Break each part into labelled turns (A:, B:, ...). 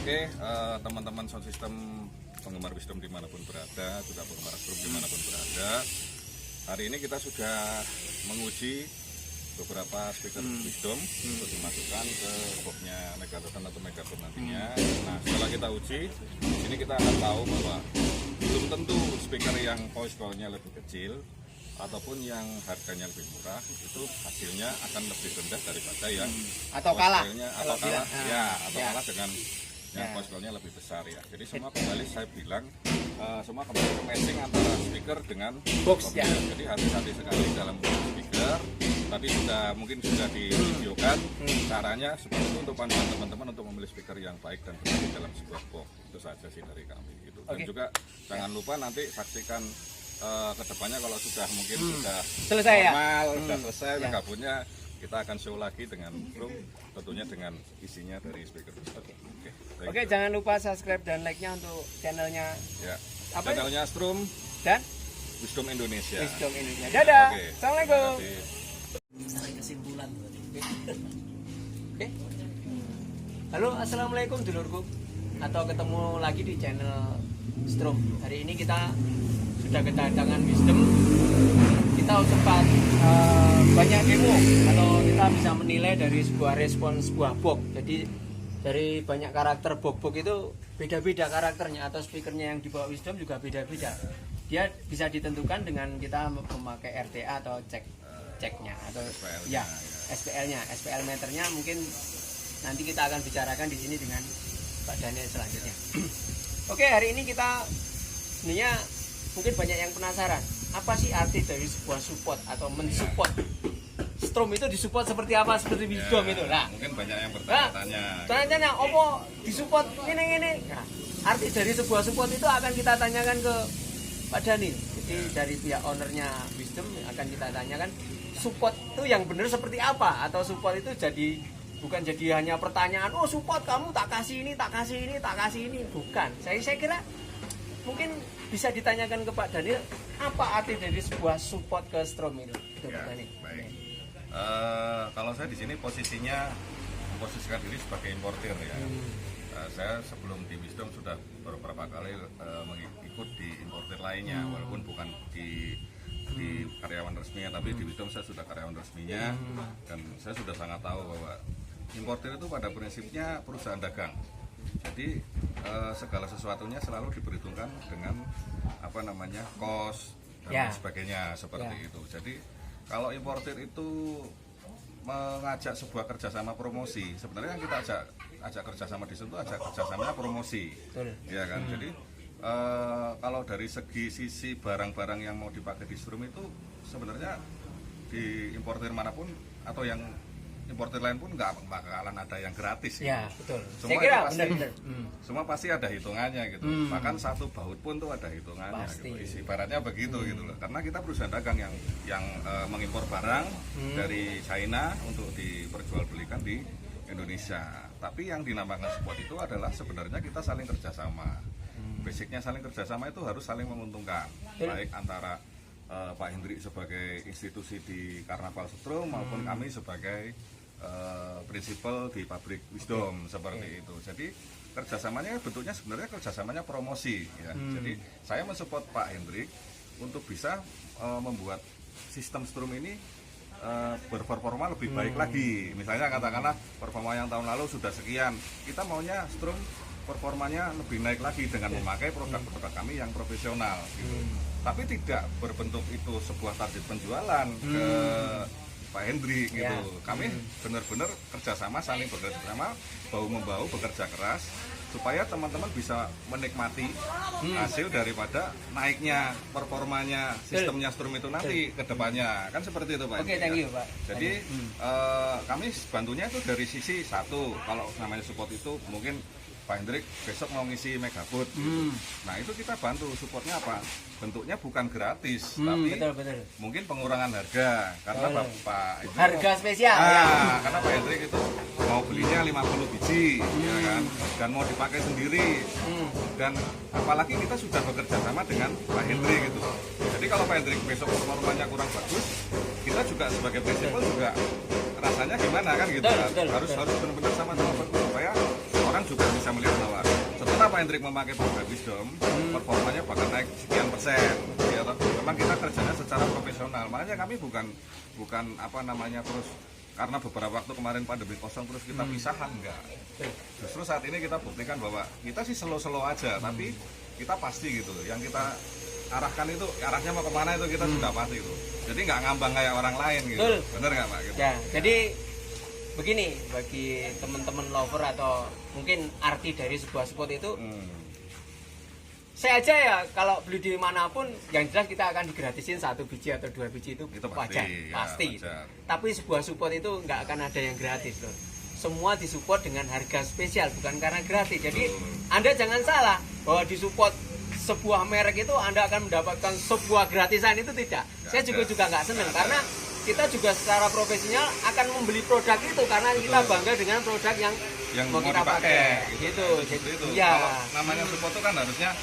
A: Oke, teman-teman sound system penggemar Wisdom dimanapun berada, juga penggemar Strum dimanapun berada. Hari ini kita sudah menguji beberapa speaker Wisdom untuk dimasukkan ke boxnya Megaton atau Megaton nantinya. Nah, setelah kita uji, di sini kita akan tahu bahwa belum tentu speaker yang voice call-nya lebih kecil ataupun yang harganya lebih murah itu hasilnya akan lebih rendah daripada yang
B: atau kalah
A: kalah dengan yang voice call-nya lebih besar ya. Jadi semua kembali saya bilang semua kembali ke matching antara speaker dengan
B: box ya.
A: Jadi hati-hati sekali dalam speaker. Tadi mungkin sudah divideokan caranya seperti itu untuk panduan teman-teman untuk memilih speaker yang baik dan benar di dalam sebuah box. Itu saja sih dari kami gitu. Dan juga jangan lupa nanti saksikan kedepannya kalau sudah mungkin sudah
B: selesai
A: normal, sudah selesai gabungnya, kita akan show lagi dengan room, tentunya dengan isinya dari speaker. Oke,
B: jangan lupa subscribe dan like-nya untuk channelnya.
A: Ya.
B: Apa?
A: Channelnya Strum
B: Dan
A: Wisdom Indonesia.
B: Wisdom Indonesia. Dadah.
A: Oke.
B: Assalamualaikum.
C: Kesimpulan
B: Oke. Halo, assalamualaikum dulurku. Atau ketemu lagi di channel Strum. Hari ini kita sudah kedatangan Wisdom. Kita sempat banyak demo atau kita bisa menilai dari sebuah respon sebuah box. Jadi dari banyak karakter box itu beda-beda karakternya, atau speakernya yang dibawa Wisdom juga beda-beda. Dia bisa ditentukan dengan kita memakai RTA atau ceknya atau SPL-nya, SPL meternya mungkin nanti kita akan bicarakan di sini dengan Pak Daniel selanjutnya. Oke, hari ini kita sebenarnya mungkin banyak yang penasaran, apa sih arti dari sebuah support atau mensupport? Strum itu disupport seperti apa, seperti Wisdom itu lah.
A: Mungkin banyak yang bertanya-tanya.
B: Tanya-tanya, opo disupport ini. Nah, arti dari sebuah support itu akan kita tanyakan ke Pak Daniel. Jadi dari pihak ownernya Wisdom akan kita tanyakan support itu yang benar seperti apa, atau support itu bukan jadi hanya pertanyaan, oh support kamu tak kasih ini, tak kasih ini, tak kasih ini. Bukan. Saya kira mungkin bisa ditanyakan ke Pak Daniel, apa arti dari sebuah support ke Strum itu?
A: Ya,
B: Pak Daniel.
A: baik. Kalau saya di sini memposisikan diri sebagai importir ya. Saya sebelum di Wisdom sudah beberapa kali mengikut di importir lainnya, walaupun bukan di karyawan resminya, tapi di Wisdom saya sudah karyawan resminya, dan saya sudah sangat tahu bahwa importir itu pada prinsipnya perusahaan dagang. Jadi segala sesuatunya selalu diperhitungkan dengan cost dan sebagainya seperti itu. Jadi kalau importir itu mengajak sebuah kerjasama promosi, sebenarnya yang kita ajak kerjasama di situ ajak kerjasamanya promosi, ya kan. Jadi kalau dari sisi barang-barang yang mau dipakai di Strum itu sebenarnya di importir manapun atau yang importir lain pun nggak bakalan ada yang gratis.
B: Ya, betul.
A: Semua
B: saya kira
A: benar. Semua pasti ada hitungannya gitu. Bahkan satu baut pun tuh ada hitungannya. Gitu. Isi ibaratnya begitu gitu loh. Karena kita perusahaan dagang yang mengimpor barang dari China untuk diperjualbelikan di Indonesia. Tapi yang dinamakan support itu adalah sebenarnya kita saling kerjasama. Basicnya saling kerjasama itu harus saling menguntungkan. Baik antara Pak Hendrik sebagai institusi di Karnaval Strum maupun kami sebagai prinsipal di pabrik Wisdom seperti itu. Jadi kerjasamanya bentuknya sebenarnya kerjasamanya promosi ya. Jadi saya mensupport Pak Hendrik untuk bisa membuat sistem Strum ini berperforma lebih baik lagi. Misalnya katakanlah performa yang tahun lalu sudah sekian, kita maunya Strum performanya lebih naik lagi dengan memakai produk-produk kami yang profesional gitu. Tapi tidak berbentuk itu sebuah target penjualan ke Pak Hendrik gitu. Kami benar-benar kerjasama, saling bekerja sama, bahu-membahu bekerja keras supaya teman-teman bisa menikmati hasil daripada naiknya performanya sistemnya Strum itu nanti ke depannya. Kan seperti itu Pak.
B: Oke, thank you Pak.
A: Jadi kami bantunya itu dari sisi satu, kalau namanya support itu mungkin Pak Hendrik besok mau ngisi megabot gitu. Nah itu kita bantu, supportnya apa? Bentuknya bukan gratis, tapi
B: betul.
A: mungkin pengurangan harga karena Pak Hendrik
B: harga spesial
A: karena Pak Hendrik itu mau belinya 50 biji ya kan, dan mau dipakai sendiri, dan apalagi kita sudah bekerja sama dengan Pak Hendrik gitu. Jadi kalau Pak Hendrik besok performanya kurang bagus, kita juga sebagai prinsipal juga rasanya gimana kan gitu. Harus benar-benar sama-sama supaya orang juga bisa melihat bahwa Pak Hendrik memakai produk Wisdom, performanya bakal naik sekian persen. Ya, toh. Memang kita kerjanya secara profesional. Makanya kami bukan apa namanya terus karena beberapa waktu kemarin pandemi kosong terus kita pisahan, enggak. Justru saat ini kita buktikan bahwa kita sih slow aja, tapi kita pasti gitu. Yang kita arahkan itu arahnya mau kemana itu kita sudah pasti itu. Jadi nggak ngambang kayak orang lain gitu.
B: Betul.
A: Bener nggak Pak? Gitu.
B: Ya, jadi begini bagi teman-teman lover atau mungkin arti dari sebuah spot itu, saya aja ya kalau beli di manapun yang jelas kita akan digratisin 1 biji atau 2 biji itu
A: pasti,
B: wajar,
A: ya,
B: pasti.
A: wajar.
B: Tapi sebuah support itu nggak akan ada yang gratis loh. Semua disupport dengan harga spesial, bukan karena gratis. Jadi Anda jangan salah bahwa disupport sebuah merek itu Anda akan mendapatkan sebuah gratisan, itu tidak. Saya juga nggak seneng karena kita juga secara profesional akan membeli produk itu karena kita bangga dengan produk yang mau kita pakai gitu.
A: Jadi itu.
B: Ya.
A: Kalau namanya support itu kan harusnya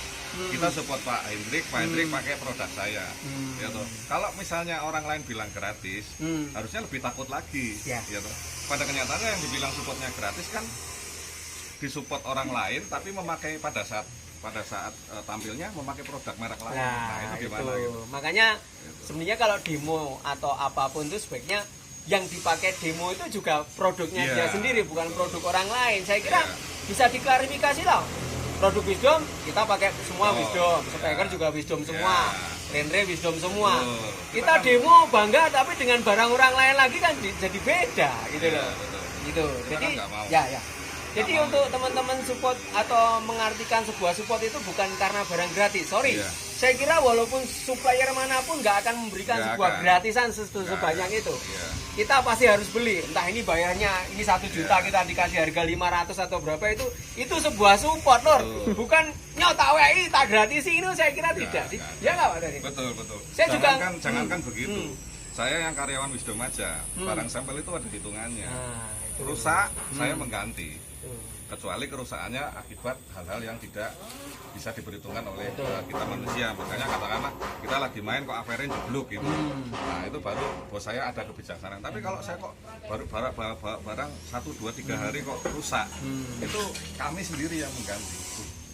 A: kita support Pak Hendrik pakai produk saya. Ya toh. Kalau misalnya orang lain bilang gratis, harusnya lebih takut lagi. Ya toh. Pada kenyataannya yang dibilang supportnya gratis kan disupport orang lain tapi memakai pada saat tampilnya memakai produk merek lain. Nah, itu gimana gitu.
B: Makanya sebenarnya kalau demo atau apapun itu sebaiknya yang dipakai demo itu juga produknya dia sendiri, bukan produk orang lain. Saya kira bisa diklarifikasi lah. Produk Wisdom kita pakai semua Wisdom, speaker juga Wisdom semua, genre Wisdom semua. Kita demo bangga tapi dengan barang orang lain lagi kan jadi beda gitu loh. Gitu. Jadi ya. Jadi untuk teman-teman support atau mengartikan sebuah support itu bukan karena barang gratis. Sorry, saya kira walaupun supplier manapun nggak akan memberikan sebuah gratisan sebanyak itu. Kita pasti harus beli. Entah ini bayarnya ini 1 juta kita dikasih harga 500 atau berapa itu sebuah support lor. Bukan nyotak WI tak gratis ini, saya kira tidak sih. Ya nggak Pak Dani?
A: Betul.
B: Saya
A: Jangankan begitu. Saya yang karyawan Wisdom aja, barang sampel itu ada hitungannya. Rusak, saya mengganti. Kecuali kerusakannya akibat hal-hal yang tidak bisa diperhitungkan oleh kita manusia. Makanya katakanlah kita lagi main kok aferin jeblok gitu. Nah itu baru bos saya ada kebijaksanaan. Tapi kalau saya kok baru barang 1, 2, 3 hari kok rusak, itu kami sendiri yang mengganti.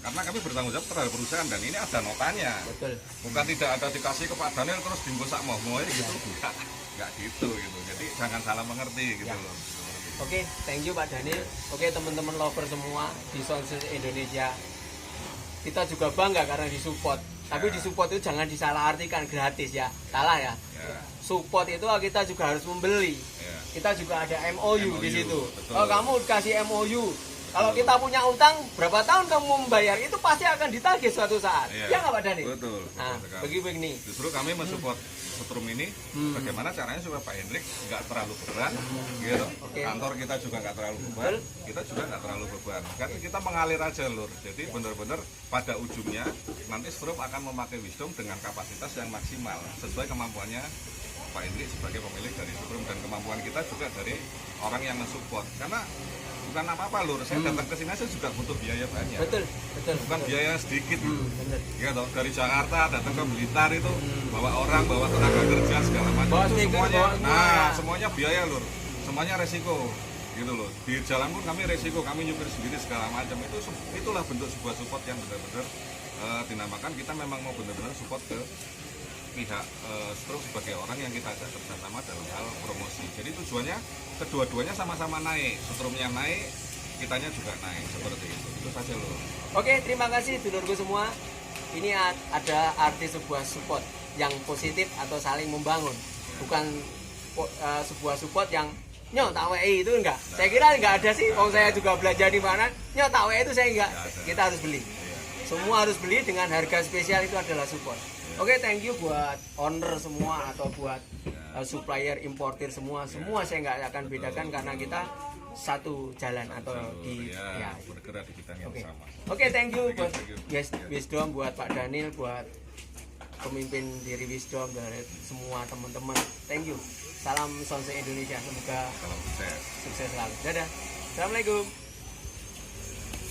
A: Karena kami bertanggung jawab terhadap perusahaan dan ini ada notanya. Bukan tidak ada dikasih ke Pak Daniel terus dimbosak mau gitu. Enggak gitu. Jadi jangan salah mengerti gitu loh.
B: Oke, thank you Pak Daniel. Oke, teman-teman lover semua di Sonses Indonesia. Kita juga bangga karena disupport. Tapi disupport itu jangan disalahartikan gratis ya. Salah ya. Support itu kita juga harus membeli. Kita juga ada MOU di situ. Kalau kamu dikasih MOU, kalau kita punya utang, berapa tahun kamu membayar, itu pasti akan ditagih suatu saat. Ya nggak Pak Dani?
A: Betul.
B: Nah, begini.
A: Justru kami mensupport Setrum ini, bagaimana caranya supaya Pak Hendrik nggak terlalu beban, gitu. Kantor kita juga nggak terlalu beban, kita juga nggak terlalu beban. Kan kita mengalir aja lur. Jadi benar-benar pada ujungnya nanti Setrum akan memakai Wisdom dengan kapasitas yang maksimal sesuai kemampuannya Pak Hendrik sebagai pemilik dari Setrum dan kemampuan kita juga dari orang yang mensupport. Karena bukan apa-apa lur, saya datang ke sini saya juga butuh biaya banyak. Betul. Bukan biaya sedikit. Ya toh, dari Jakarta datang ke Blitar itu bawa orang, bawa tenaga kerja segala macam. Itu semuanya, semuanya biaya lur. Semuanya resiko. Gitu loh. Di jalan pun kami resiko, kami nyupir sendiri segala macam. Itulah bentuk sebuah support yang benar-benar dinamakan kita memang mau benar-benar support ke pihak Setrum sebagai orang yang kita ajak kerjasama dalam hal promosi. Jadi tujuannya kedua-duanya sama-sama naik, Setrumnya naik, kitanya juga naik seperti itu. Itu saja loh. Oke,
B: terima kasih dulurku semua. Ini ada arti sebuah support yang positif atau saling membangun, bukan sebuah support yang nyotak WI itu enggak. Saya kira enggak ada sih. Kalau saya juga belajar di mana nyotak WI itu saya enggak. Kita harus beli. Semua harus beli dengan harga spesial, itu adalah support. Oke, thank you buat owner semua atau buat supplier, importir semua saya nggak akan bedakan karena kita satu jalan atau
A: bergerak di bidang yang sama.
B: Oke, thank you buat Wisdom, buat Pak Daniel, buat pemimpin diri Wisdom, dari semua teman-teman. Thank you. Salam Sonses Indonesia, semoga sukses selalu. Dadah. Assalamualaikum.